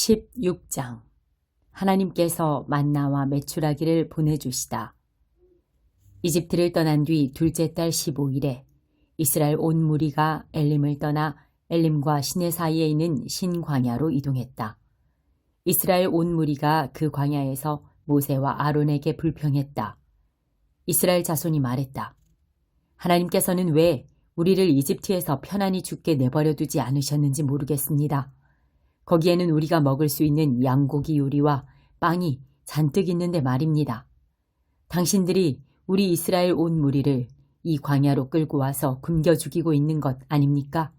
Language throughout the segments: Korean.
16장 하나님께서 만나와 메추라기를 보내주시다. 이집트를 떠난 뒤 둘째 달 15일에 이스라엘 온 무리가 엘림을 떠나 엘림과 시내 사이에 있는 신광야로 이동했다. 이스라엘 온 무리가 그 광야에서 모세와 아론에게 불평했다. 이스라엘 자손이 말했다. 하나님께서는 왜 우리를 이집트에서 편안히 죽게 내버려 두지 않으셨는지 모르겠습니다. 거기에는 우리가 먹을 수 있는 양고기 요리와 빵이 잔뜩 있는데 말입니다. 당신들이 우리 이스라엘 온 무리를 이 광야로 끌고 와서 굶겨 죽이고 있는 것 아닙니까?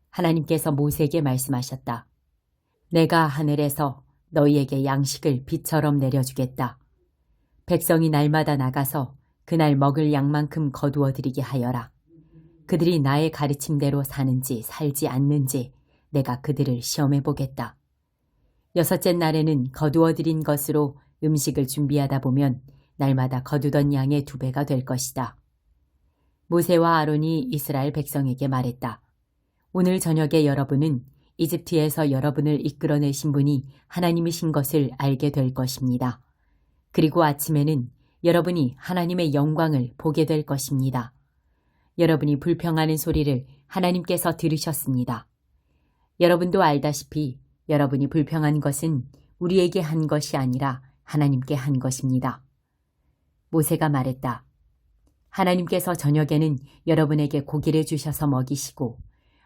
하나님께서 모세에게 말씀하셨다. 내가 하늘에서 너희에게 양식을 비처럼 내려주겠다. 백성이 날마다 나가서 그날 먹을 양만큼 거두어 드리게 하여라. 그들이 나의 가르침대로 사는지 살지 않는지 내가 그들을 시험해 보겠다. 여섯째 날에는 거두어 드린 것으로 음식을 준비하다 보면 날마다 거두던 양의 2배가 될 것이다. 모세와 아론이 이스라엘 백성에게 말했다. 오늘 저녁에 여러분은 이집트에서 여러분을 이끌어내신 분이 하나님이신 것을 알게 될 것입니다. 그리고 아침에는 여러분이 하나님의 영광을 보게 될 것입니다. 여러분이 불평하는 소리를 하나님께서 들으셨습니다. 여러분도 알다시피 여러분이 불평한 것은 우리에게 한 것이 아니라 하나님께 한 것입니다. 모세가 말했다. 하나님께서 저녁에는 여러분에게 고기를 주셔서 먹이시고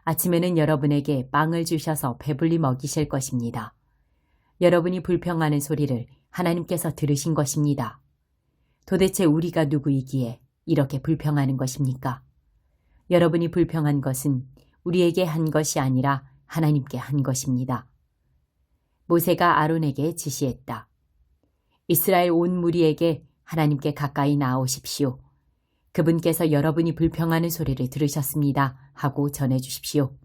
아침에는 여러분에게 빵을 주셔서 배불리 먹이실 것입니다. 여러분이 불평하는 소리를 하나님께서 들으신 것입니다. 도대체 우리가 누구이기에 이렇게 불평하는 것입니까? 여러분이 불평한 것은 우리에게 한 것이 아니라 하나님께 한 것입니다. 모세가 아론에게 지시했다. 이스라엘 온 무리에게 하나님께 가까이 나오십시오. 그분께서 여러분이 불평하는 소리를 들으셨습니다 하고 전해주십시오.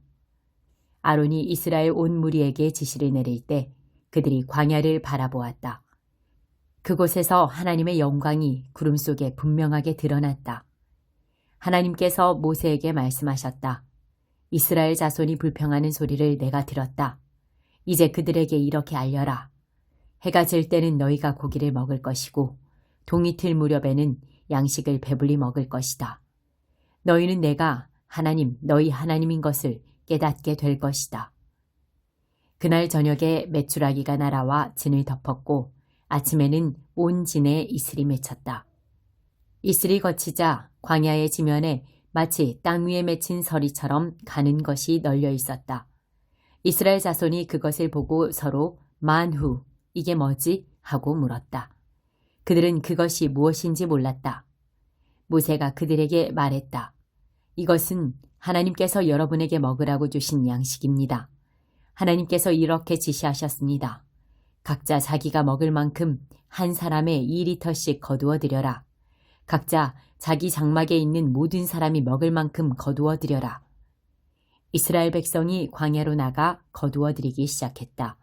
아론이 이스라엘 온 무리에게 지시를 내릴 때 그들이 광야를 바라보았다. 그곳에서 하나님의 영광이 구름 속에 분명하게 드러났다. 하나님께서 모세에게 말씀하셨다. 이스라엘 자손이 불평하는 소리를 내가 들었다. 이제 그들에게 이렇게 알려라. 해가 질 때는 너희가 고기를 먹을 것이고 동이틀 무렵에는 양식을 배불리 먹을 것이다. 너희는 내가 하나님, 너희 하나님인 것을 깨닫게 될 것이다. 그날 저녁에 메추라기가 날아와 진을 덮었고 아침에는 온 진에 이슬이 맺혔다. 이슬이 거치자 광야의 지면에 마치 땅 위에 맺힌 서리처럼 가는 것이 널려 있었다. 이스라엘 자손이 그것을 보고 서로 만후, 이게 뭐지? 하고 물었다. 그들은 그것이 무엇인지 몰랐다. 모세가 그들에게 말했다. 이것은 하나님께서 여러분에게 먹으라고 주신 양식입니다. 하나님께서 이렇게 지시하셨습니다. 각자 자기가 먹을 만큼 한 사람에 2리터씩 거두어 드려라. 각자 자기 장막에 있는 모든 사람이 먹을 만큼 거두어 드려라. 이스라엘 백성이 광야로 나가 거두어 드리기 시작했다.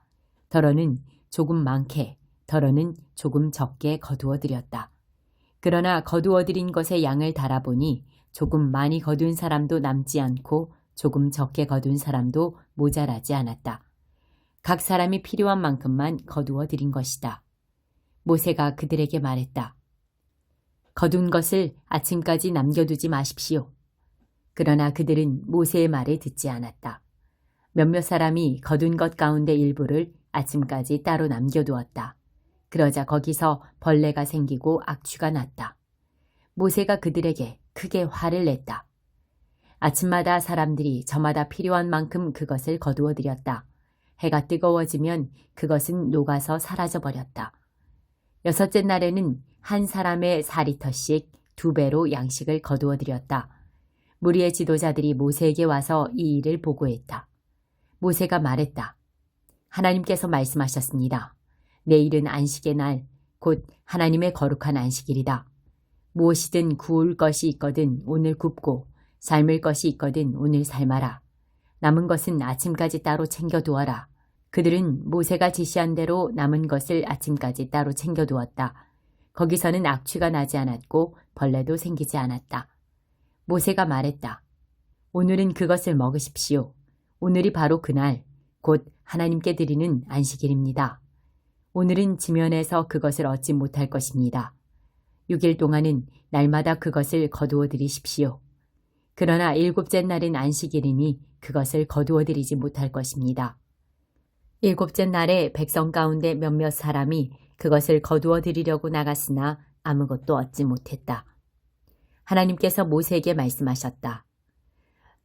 더러는 조금 많게, 더러는 조금 적게 거두어 드렸다. 그러나 거두어 드린 것의 양을 달아보니 조금 많이 거둔 사람도 남지 않고 조금 적게 거둔 사람도 모자라지 않았다. 각 사람이 필요한 만큼만 거두어 드린 것이다. 모세가 그들에게 말했다. 거둔 것을 아침까지 남겨두지 마십시오. 그러나 그들은 모세의 말을 듣지 않았다. 몇몇 사람이 거둔 것 가운데 일부를 아침까지 따로 남겨두었다. 그러자 거기서 벌레가 생기고 악취가 났다. 모세가 그들에게 크게 화를 냈다. 아침마다 사람들이 저마다 필요한 만큼 그것을 거두어 드렸다. 해가 뜨거워지면 그것은 녹아서 사라져버렸다. 여섯째 날에는 한 사람의 4리터씩 2배로 양식을 거두어 드렸다. 무리의 지도자들이 모세에게 와서 이 일을 보고했다. 모세가 말했다. 하나님께서 말씀하셨습니다. 내일은 안식의 날, 곧 하나님의 거룩한 안식일이다. 무엇이든 구울 것이 있거든 오늘 굽고 삶을 것이 있거든 오늘 삶아라. 남은 것은 아침까지 따로 챙겨두어라. 그들은 모세가 지시한 대로 남은 것을 아침까지 따로 챙겨두었다. 거기서는 악취가 나지 않았고 벌레도 생기지 않았다. 모세가 말했다. 오늘은 그것을 먹으십시오. 오늘이 바로 그날, 곧 하나님께 드리는 안식일입니다. 오늘은 지면에서 그것을 얻지 못할 것입니다. 6일 동안은 날마다 그것을 거두어 드리십시오. 그러나 일곱째 날은 안식일이니 그것을 거두어 드리지 못할 것입니다. 일곱째 날에 백성 가운데 몇몇 사람이 그것을 거두어 드리려고 나갔으나 아무것도 얻지 못했다. 하나님께서 모세에게 말씀하셨다.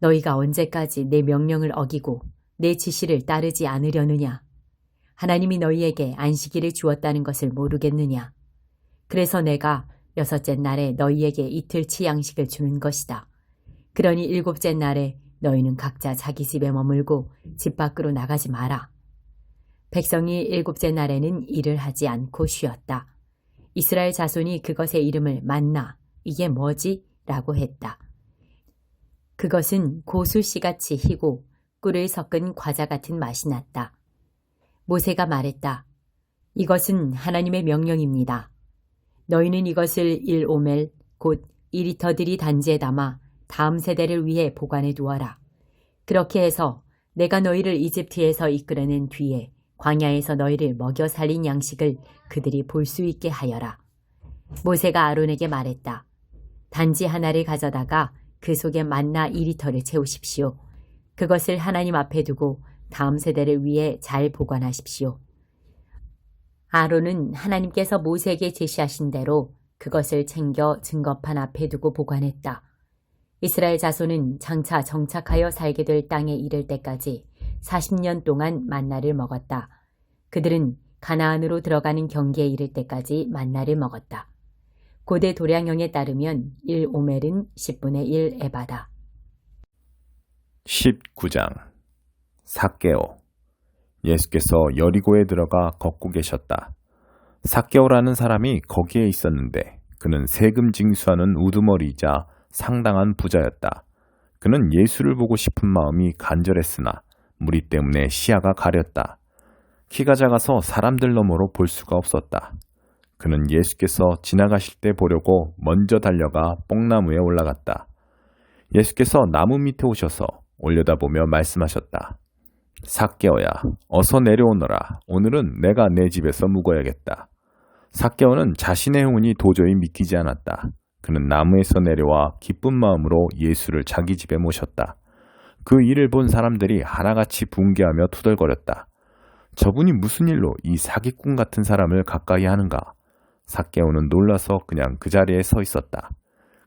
너희가 언제까지 내 명령을 어기고 내 지시를 따르지 않으려느냐? 하나님이 너희에게 안식일을 주었다는 것을 모르겠느냐? 그래서 내가 여섯째 날에 너희에게 이틀치 양식을 주는 것이다. 그러니 일곱째 날에 너희는 각자 자기 집에 머물고 집 밖으로 나가지 마라. 백성이 일곱째 날에는 일을 하지 않고 쉬었다. 이스라엘 자손이 그것의 이름을 만나, 이게 뭐지? 라고 했다. 그것은 고수씨같이 희고 꿀을 섞은 과자 같은 맛이 났다. 모세가 말했다. 이것은 하나님의 명령입니다. 너희는 이것을 1오멜 곧 2리터들이 단지에 담아 다음 세대를 위해 보관해 두어라. 그렇게 해서 내가 너희를 이집트에서 이끌어낸 뒤에 광야에서 너희를 먹여 살린 양식을 그들이 볼 수 있게 하여라. 모세가 아론에게 말했다. 단지 하나를 가져다가 그 속에 만나 2리터를 채우십시오. 그것을 하나님 앞에 두고 다음 세대를 위해 잘 보관하십시오. 아론은 하나님께서 모세에게 제시하신 대로 그것을 챙겨 증거판 앞에 두고 보관했다. 이스라엘 자손은 장차 정착하여 살게 될 땅에 이를 때까지 40년 동안 만나를 먹었다. 그들은 가나안으로 들어가는 경기에 이를 때까지 만나를 먹었다. 고대 도량형에 따르면 1오멜은 10분의 1 에바다. 19장 삭개오. 예수께서 여리고에 들어가 걷고 계셨다. 삭개오라는 사람이 거기에 있었는데 그는 세금 징수하는 우두머리이자 상당한 부자였다. 그는 예수를 보고 싶은 마음이 간절했으나 무리 때문에 시야가 가렸다. 키가 작아서 사람들 너머로 볼 수가 없었다. 그는 예수께서 지나가실 때 보려고 먼저 달려가 뽕나무에 올라갔다. 예수께서 나무 밑에 오셔서 올려다보며 말씀하셨다. 삭개오야, 어서 내려오너라. 오늘은 내가 내 집에서 묵어야겠다. 삭개오는 자신의 혼이 도저히 믿기지 않았다. 그는 나무에서 내려와 기쁜 마음으로 예수를 자기 집에 모셨다. 그 일을 본 사람들이 하나같이 붕괴하며 투덜거렸다. 저분이 무슨 일로 이 사기꾼 같은 사람을 가까이 하는가? 삭개오는 놀라서 그냥 그 자리에 서 있었다.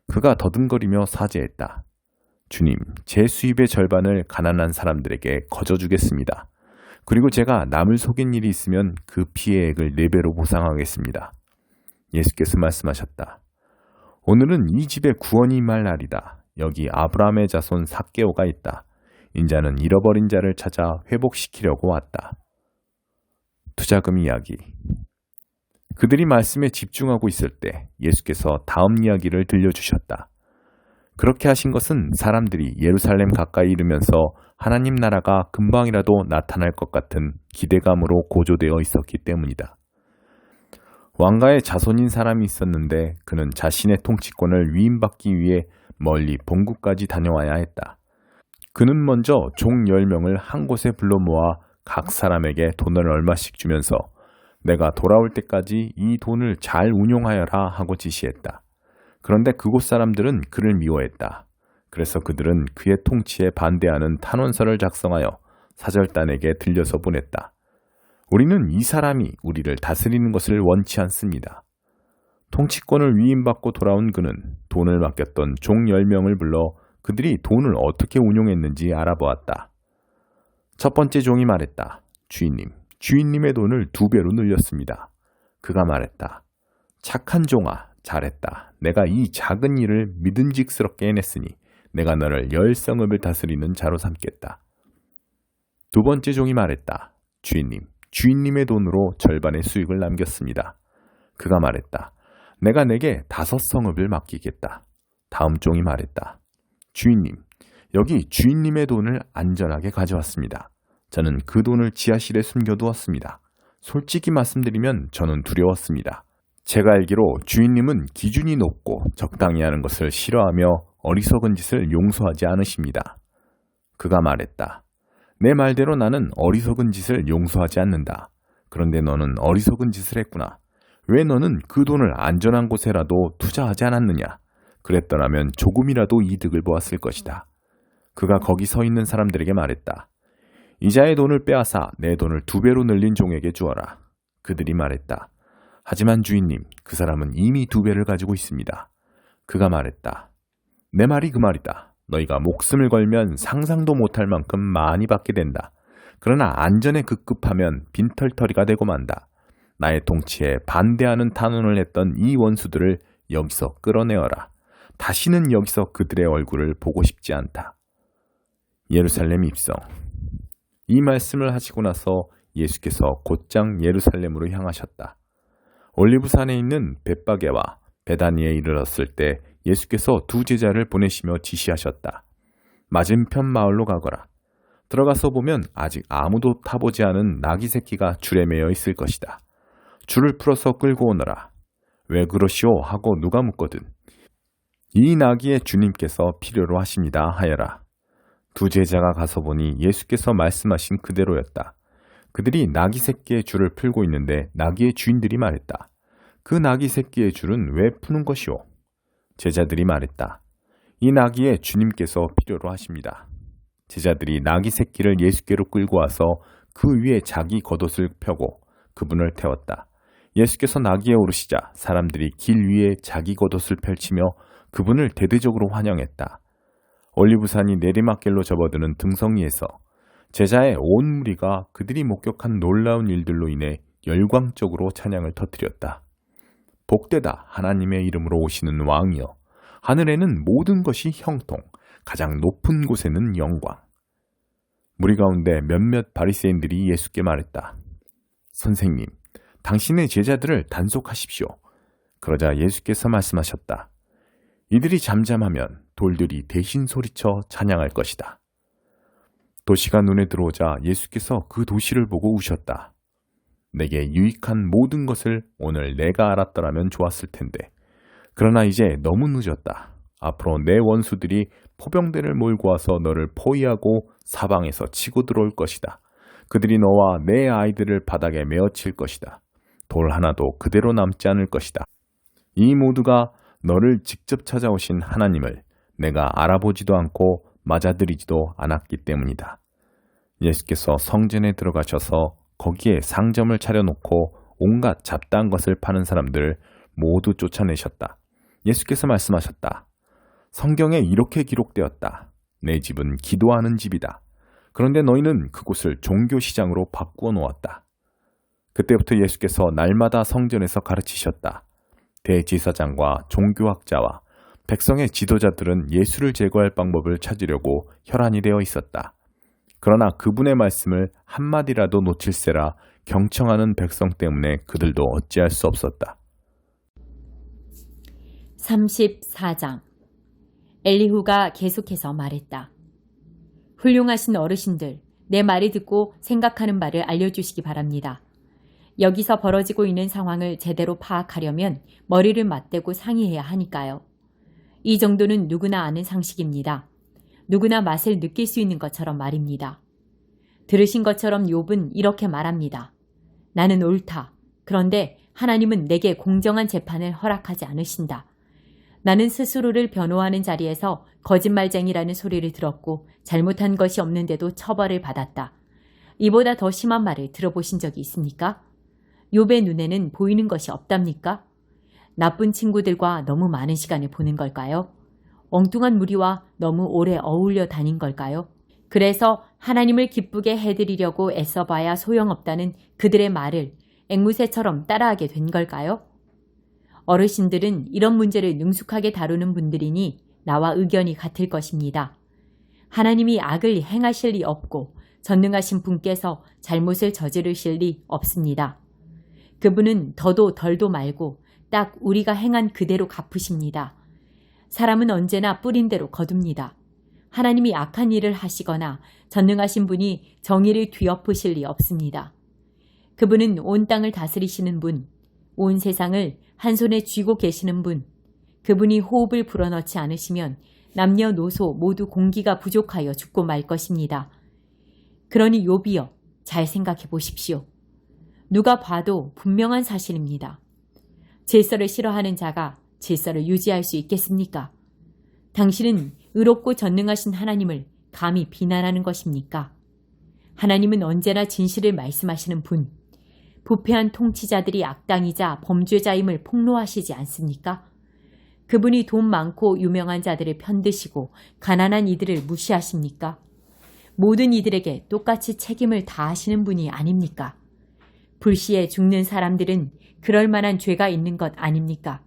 그가 더듬거리며 사죄했다. 주님, 제 수입의 절반을 가난한 사람들에게 거저주겠습니다. 그리고 제가 남을 속인 일이 있으면 그 피해액을 4배로 보상하겠습니다. 예수께서 말씀하셨다. 오늘은 이 집에 구원이 임할 날이다. 여기 아브라함의 자손 삭개오가 있다. 인자는 잃어버린 자를 찾아 회복시키려고 왔다. 투자금 이야기. 그들이 말씀에 집중하고 있을 때 예수께서 다음 이야기를 들려주셨다. 그렇게 하신 것은 사람들이 예루살렘 가까이 이르면서 하나님 나라가 금방이라도 나타날 것 같은 기대감으로 고조되어 있었기 때문이다. 왕가의 자손인 사람이 있었는데 그는 자신의 통치권을 위임받기 위해 멀리 본국까지 다녀와야 했다. 그는 먼저 종 10명을 한 곳에 불러 모아 각 사람에게 돈을 얼마씩 주면서 내가 돌아올 때까지 이 돈을 잘 운용하여라 하고 지시했다. 그런데 그곳 사람들은 그를 미워했다. 그래서 그들은 그의 통치에 반대하는 탄원서를 작성하여 사절단에게 들려서 보냈다. 우리는 이 사람이 우리를 다스리는 것을 원치 않습니다. 통치권을 위임받고 돌아온 그는 돈을 맡겼던 종 10명을 불러 그들이 돈을 어떻게 운용했는지 알아보았다. 첫 번째 종이 말했다. 주인님, 주인님의 돈을 2배로 늘렸습니다. 그가 말했다. 착한 종아, 잘했다. 내가 이 작은 일을 믿음직스럽게 해냈으니 내가 너를 10성읍을 다스리는 자로 삼겠다. 두 번째 종이 말했다. 주인님, 주인님의 돈으로 절반의 수익을 남겼습니다. 그가 말했다. 내가 내게 5성읍을 맡기겠다. 다음 종이 말했다. 주인님, 여기 주인님의 돈을 안전하게 가져왔습니다. 저는 그 돈을 지하실에 숨겨두었습니다. 솔직히 말씀드리면 저는 두려웠습니다. 제가 알기로 주인님은 기준이 높고 적당히 하는 것을 싫어하며 어리석은 짓을 용서하지 않으십니다. 그가 말했다. 내 말대로 나는 어리석은 짓을 용서하지 않는다. 그런데 너는 어리석은 짓을 했구나. 왜 너는 그 돈을 안전한 곳에라도 투자하지 않았느냐? 그랬더라면 조금이라도 이득을 보았을 것이다. 그가 거기 서 있는 사람들에게 말했다. 이자의 돈을 빼앗아 내 돈을 2배로 늘린 종에게 주어라. 그들이 말했다. 하지만 주인님, 그 사람은 이미 2배를 가지고 있습니다. 그가 말했다. 내 말이 그 말이다. 너희가 목숨을 걸면 상상도 못할 만큼 많이 받게 된다. 그러나 안전에 급급하면 빈털터리가 되고 만다. 나의 통치에 반대하는 탄원을 했던 이 원수들을 여기서 끌어내어라. 다시는 여기서 그들의 얼굴을 보고 싶지 않다. 예루살렘 입성. 이 말씀을 하시고 나서 예수께서 곧장 예루살렘으로 향하셨다. 올리브산에 있는 벳바게와 베다니에 이르렀을 때 예수께서 2 제자를 보내시며 지시하셨다. 맞은편 마을로 가거라. 들어가서 보면 아직 아무도 타보지 않은 나귀 새끼가 줄에 매여 있을 것이다. 줄을 풀어서 끌고 오너라. 왜 그러시오? 하고 누가 묻거든. 이 나귀의 주님께서 필요로 하십니다 하여라. 2 제자가 가서 보니 예수께서 말씀하신 그대로였다. 그들이 나귀 새끼의 줄을 풀고 있는데 나귀의 주인들이 말했다. 그 나귀 새끼의 줄은 왜 푸는 것이오? 제자들이 말했다. 이 나귀의 주님께서 필요로 하십니다. 제자들이 나귀 새끼를 예수께로 끌고 와서 그 위에 자기 겉옷을 펴고 그분을 태웠다. 예수께서 나귀에 오르시자 사람들이 길 위에 자기 겉옷을 펼치며 그분을 대대적으로 환영했다. 올리브산이 내리막길로 접어드는 등성이에서 제자의 온 무리가 그들이 목격한 놀라운 일들로 인해 열광적으로 찬양을 터뜨렸다. 복되다 하나님의 이름으로 오시는 왕이여. 하늘에는 모든 것이 형통, 가장 높은 곳에는 영광. 무리 가운데 몇몇 바리새인들이 예수께 말했다. 선생님, 당신의 제자들을 단속하십시오. 그러자 예수께서 말씀하셨다. 이들이 잠잠하면 돌들이 대신 소리쳐 찬양할 것이다. 도시가 눈에 들어오자 예수께서 그 도시를 보고 우셨다. 내게 유익한 모든 것을 오늘 내가 알았더라면 좋았을 텐데. 그러나 이제 너무 늦었다. 앞으로 내 원수들이 포병대를 몰고 와서 너를 포위하고 사방에서 치고 들어올 것이다. 그들이 너와 내 아이들을 바닥에 메어칠 것이다. 돌 하나도 그대로 남지 않을 것이다. 이 모두가 너를 직접 찾아오신 하나님을 내가 알아보지도 않고 맞아들이지도 않았기 때문이다. 예수께서 성전에 들어가셔서 거기에 상점을 차려놓고 온갖 잡다한 것을 파는 사람들을 모두 쫓아내셨다. 예수께서 말씀하셨다. 성경에 이렇게 기록되었다. 내 집은 기도하는 집이다. 그런데 너희는 그곳을 종교시장으로 바꾸어 놓았다. 그때부터 예수께서 날마다 성전에서 가르치셨다. 대제사장과 종교학자와 백성의 지도자들은 예수를 제거할 방법을 찾으려고 혈안이 되어 있었다. 그러나 그분의 말씀을 한마디라도 놓칠세라 경청하는 백성 때문에 그들도 어찌할 수 없었다. 34장. 엘리후가 계속해서 말했다. 훌륭하신 어르신들, 내 말을 듣고 생각하는 바를 알려주시기 바랍니다. 여기서 벌어지고 있는 상황을 제대로 파악하려면 머리를 맞대고 상의해야 하니까요. 이 정도는 누구나 아는 상식입니다. 누구나 맛을 느낄 수 있는 것처럼 말입니다. 들으신 것처럼 욥은 이렇게 말합니다. 나는 옳다. 그런데 하나님은 내게 공정한 재판을 허락하지 않으신다. 나는 스스로를 변호하는 자리에서 거짓말쟁이라는 소리를 들었고 잘못한 것이 없는데도 처벌을 받았다. 이보다 더 심한 말을 들어보신 적이 있습니까? 욥의 눈에는 보이는 것이 없답니까? 나쁜 친구들과 너무 많은 시간을 보낸 걸까요? 엉뚱한 무리와 너무 오래 어울려 다닌 걸까요? 그래서 하나님을 기쁘게 해드리려고 애써봐야 소용없다는 그들의 말을 앵무새처럼 따라하게 된 걸까요? 어르신들은 이런 문제를 능숙하게 다루는 분들이니 나와 의견이 같을 것입니다. 하나님이 악을 행하실 리 없고 전능하신 분께서 잘못을 저지르실 리 없습니다. 그분은 더도 덜도 말고 딱 우리가 행한 그대로 갚으십니다. 사람은 언제나 뿌린 대로 거둡니다. 하나님이 악한 일을 하시거나 전능하신 분이 정의를 뒤엎으실 리 없습니다. 그분은 온 땅을 다스리시는 분, 온 세상을 한 손에 쥐고 계시는 분, 그분이 호흡을 불어넣지 않으시면 남녀노소 모두 공기가 부족하여 죽고 말 것입니다. 그러니 욥이여, 잘 생각해 보십시오. 누가 봐도 분명한 사실입니다. 질서를 싫어하는 자가 질서를 유지할 수 있겠습니까? 당신은 의롭고 전능하신 하나님을 감히 비난하는 것입니까? 하나님은 언제나 진실을 말씀하시는 분, 부패한 통치자들이 악당이자 범죄자임을 폭로하시지 않습니까? 그분이 돈 많고 유명한 자들을 편드시고 가난한 이들을 무시하십니까? 모든 이들에게 똑같이 책임을 다하시는 분이 아닙니까? 불시에 죽는 사람들은 그럴 만한 죄가 있는 것 아닙니까?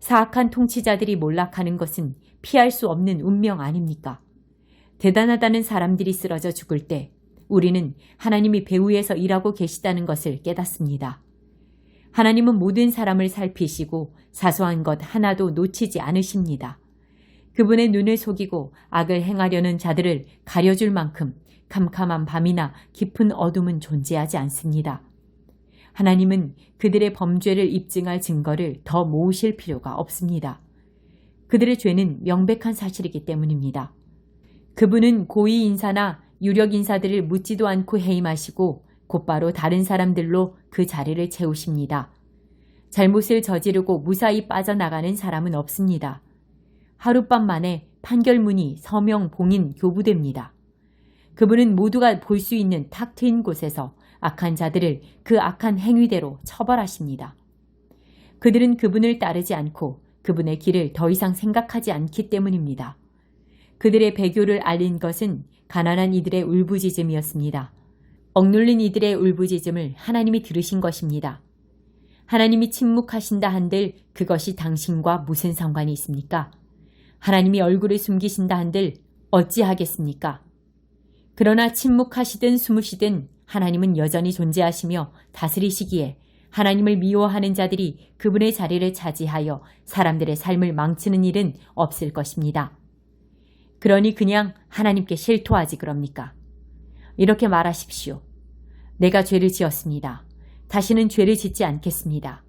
사악한 통치자들이 몰락하는 것은 피할 수 없는 운명 아닙니까? 대단하다는 사람들이 쓰러져 죽을 때 우리는 하나님이 배후에서 일하고 계시다는 것을 깨닫습니다. 하나님은 모든 사람을 살피시고 사소한 것 하나도 놓치지 않으십니다. 그분의 눈을 속이고 악을 행하려는 자들을 가려줄 만큼 캄캄한 밤이나 깊은 어둠은 존재하지 않습니다. 하나님은 그들의 범죄를 입증할 증거를 더 모으실 필요가 없습니다. 그들의 죄는 명백한 사실이기 때문입니다. 그분은 고위 인사나 유력 인사들을 묻지도 않고 해임하시고 곧바로 다른 사람들로 그 자리를 채우십니다. 잘못을 저지르고 무사히 빠져나가는 사람은 없습니다. 하룻밤 만에 판결문이 서명, 봉인, 교부됩니다. 그분은 모두가 볼 수 있는 탁 트인 곳에서 악한 자들을 그 악한 행위대로 처벌하십니다. 그들은 그분을 따르지 않고 그분의 길을 더 이상 생각하지 않기 때문입니다. 그들의 배교를 알린 것은 가난한 이들의 울부짖음이었습니다. 억눌린 이들의 울부짖음을 하나님이 들으신 것입니다. 하나님이 침묵하신다 한들 그것이 당신과 무슨 상관이 있습니까? 하나님이 얼굴을 숨기신다 한들 어찌하겠습니까? 그러나 침묵하시든 숨으시든 하나님은 여전히 존재하시며 다스리시기에 하나님을 미워하는 자들이 그분의 자리를 차지하여 사람들의 삶을 망치는 일은 없을 것입니다. 그러니 그냥 하나님께 실토하지 그럽니까? 이렇게 말하십시오. 내가 죄를 지었습니다. 다시는 죄를 짓지 않겠습니다.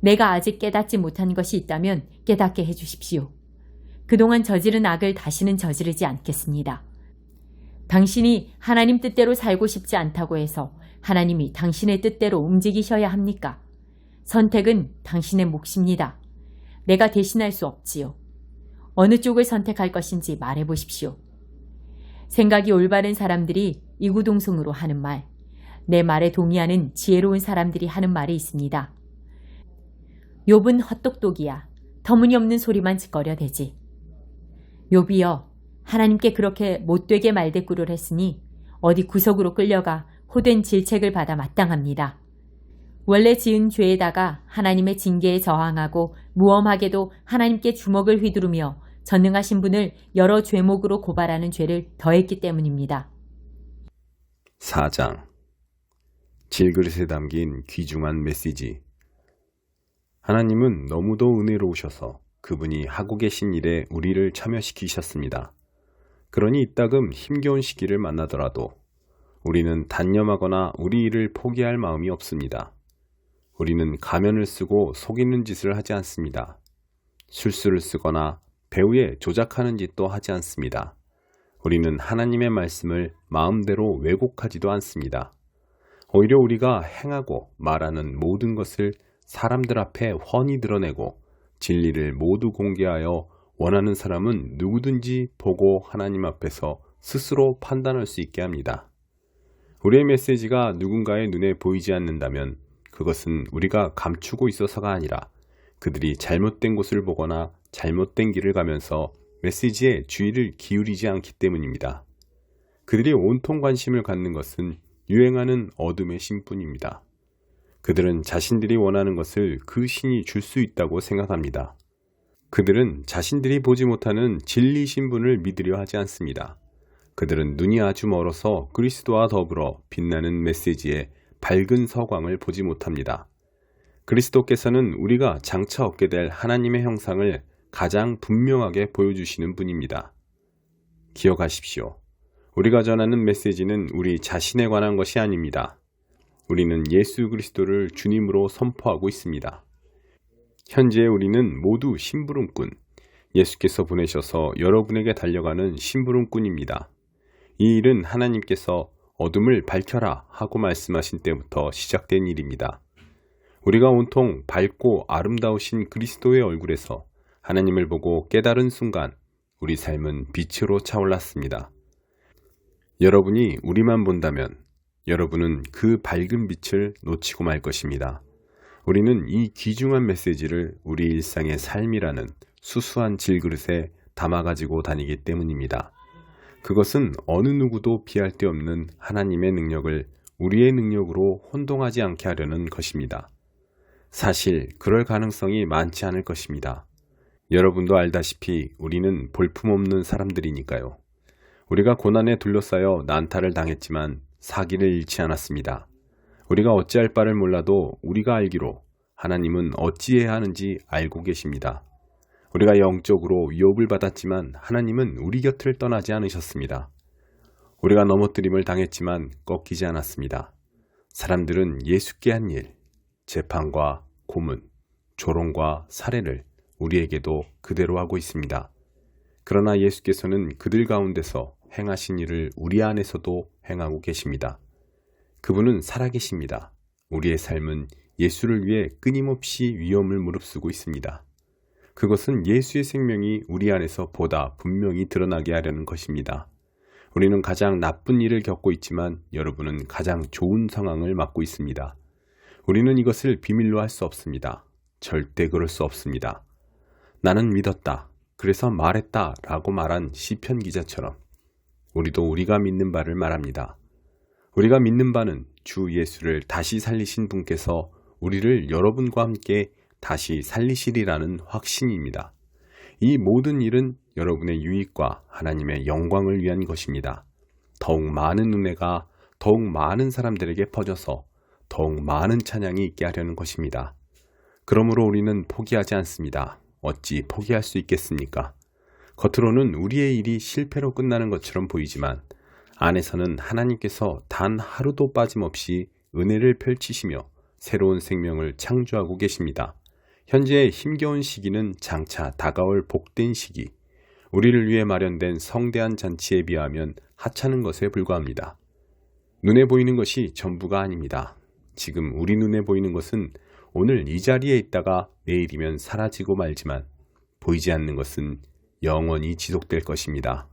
내가 아직 깨닫지 못한 것이 있다면 깨닫게 해주십시오. 그동안 저지른 악을 다시는 저지르지 않겠습니다. 당신이 하나님 뜻대로 살고 싶지 않다고 해서 하나님이 당신의 뜻대로 움직이셔야 합니까? 선택은 당신의 몫입니다. 내가 대신할 수 없지요. 어느 쪽을 선택할 것인지 말해보십시오. 생각이 올바른 사람들이 이구동성으로 하는 말, 내 말에 동의하는 지혜로운 사람들이 하는 말이 있습니다. 욥은 헛똑똑이야. 터무니없는 소리만 짓거려대지. 욥이여, 하나님께 그렇게 못되게 말대꾸를 했으니 어디 구석으로 끌려가 호된 질책을 받아 마땅합니다. 원래 지은 죄에다가 하나님의 징계에 저항하고 무엄하게도 하나님께 주먹을 휘두르며 전능하신 분을 여러 죄목으로 고발하는 죄를 더했기 때문입니다. 4장 질그릇에 담긴 귀중한 메시지. 하나님은 너무도 은혜로우셔서 그분이 하고 계신 일에 우리를 참여시키셨습니다. 그러니 이따금 힘겨운 시기를 만나더라도 우리는 단념하거나 우리 일을 포기할 마음이 없습니다. 우리는 가면을 쓰고 속이는 짓을 하지 않습니다. 술수를 쓰거나 배후에 조작하는 짓도 하지 않습니다. 우리는 하나님의 말씀을 마음대로 왜곡하지도 않습니다. 오히려 우리가 행하고 말하는 모든 것을 사람들 앞에 훤히 드러내고 진리를 모두 공개하여 원하는 사람은 누구든지 보고 하나님 앞에서 스스로 판단할 수 있게 합니다. 우리의 메시지가 누군가의 눈에 보이지 않는다면 그것은 우리가 감추고 있어서가 아니라 그들이 잘못된 곳을 보거나 잘못된 길을 가면서 메시지에 주의를 기울이지 않기 때문입니다. 그들이 온통 관심을 갖는 것은 유행하는 어둠의 신뿐입니다. 그들은 자신들이 원하는 것을 그 신이 줄 수 있다고 생각합니다. 그들은 자신들이 보지 못하는 진리 신분을 믿으려 하지 않습니다. 그들은 눈이 아주 멀어서 그리스도와 더불어 빛나는 메시지의 밝은 서광을 보지 못합니다. 그리스도께서는 우리가 장차 얻게 될 하나님의 형상을 가장 분명하게 보여주시는 분입니다. 기억하십시오. 우리가 전하는 메시지는 우리 자신에 관한 것이 아닙니다. 우리는 예수 그리스도를 주님으로 선포하고 있습니다. 현재 우리는 모두 심부름꾼, 예수께서 보내셔서 여러분에게 달려가는 심부름꾼입니다. 이 일은 하나님께서 어둠을 밝혀라 하고 말씀하신 때부터 시작된 일입니다. 우리가 온통 밝고 아름다우신 그리스도의 얼굴에서 하나님을 보고 깨달은 순간 우리 삶은 빛으로 차올랐습니다. 여러분이 우리만 본다면 여러분은 그 밝은 빛을 놓치고 말 것입니다. 우리는 이 귀중한 메시지를 우리 일상의 삶이라는 수수한 질그릇에 담아가지고 다니기 때문입니다. 그것은 어느 누구도 비할 데 없는 하나님의 능력을 우리의 능력으로 혼동하지 않게 하려는 것입니다. 사실 그럴 가능성이 많지 않을 것입니다. 여러분도 알다시피 우리는 볼품없는 사람들이니까요. 우리가 고난에 둘러싸여 난타를 당했지만 사기를 잃지 않았습니다. 우리가 어찌할 바를 몰라도 우리가 알기로 하나님은 어찌해야 하는지 알고 계십니다. 우리가 영적으로 위협을 받았지만 하나님은 우리 곁을 떠나지 않으셨습니다. 우리가 넘어뜨림을 당했지만 꺾이지 않았습니다. 사람들은 예수께 한 일, 재판과 고문, 조롱과 살해를 우리에게도 그대로 하고 있습니다. 그러나 예수께서는 그들 가운데서 행하신 일을 우리 안에서도 행하고 계십니다. 그분은 살아계십니다. 우리의 삶은 예수를 위해 끊임없이 위험을 무릅쓰고 있습니다. 그것은 예수의 생명이 우리 안에서 보다 분명히 드러나게 하려는 것입니다. 우리는 가장 나쁜 일을 겪고 있지만 여러분은 가장 좋은 상황을 맞고 있습니다. 우리는 이것을 비밀로 할 수 없습니다. 절대 그럴 수 없습니다. 나는 믿었다. 그래서 말했다. 라고 말한 시편 기자처럼 우리도 우리가 믿는 바를 말합니다. 우리가 믿는 바는 주 예수를 다시 살리신 분께서 우리를 여러분과 함께 다시 살리시리라는 확신입니다. 이 모든 일은 여러분의 유익과 하나님의 영광을 위한 것입니다. 더욱 많은 은혜가 더욱 많은 사람들에게 퍼져서 더욱 많은 찬양이 있게 하려는 것입니다. 그러므로 우리는 포기하지 않습니다. 어찌 포기할 수 있겠습니까? 겉으로는 우리의 일이 실패로 끝나는 것처럼 보이지만 안에서는 하나님께서 단 하루도 빠짐없이 은혜를 펼치시며 새로운 생명을 창조하고 계십니다. 현재의 힘겨운 시기는 장차 다가올 복된 시기, 우리를 위해 마련된 성대한 잔치에 비하면 하찮은 것에 불과합니다. 눈에 보이는 것이 전부가 아닙니다. 지금 우리 눈에 보이는 것은 오늘 이 자리에 있다가 내일이면 사라지고 말지만 보이지 않는 것은 영원히 지속될 것입니다.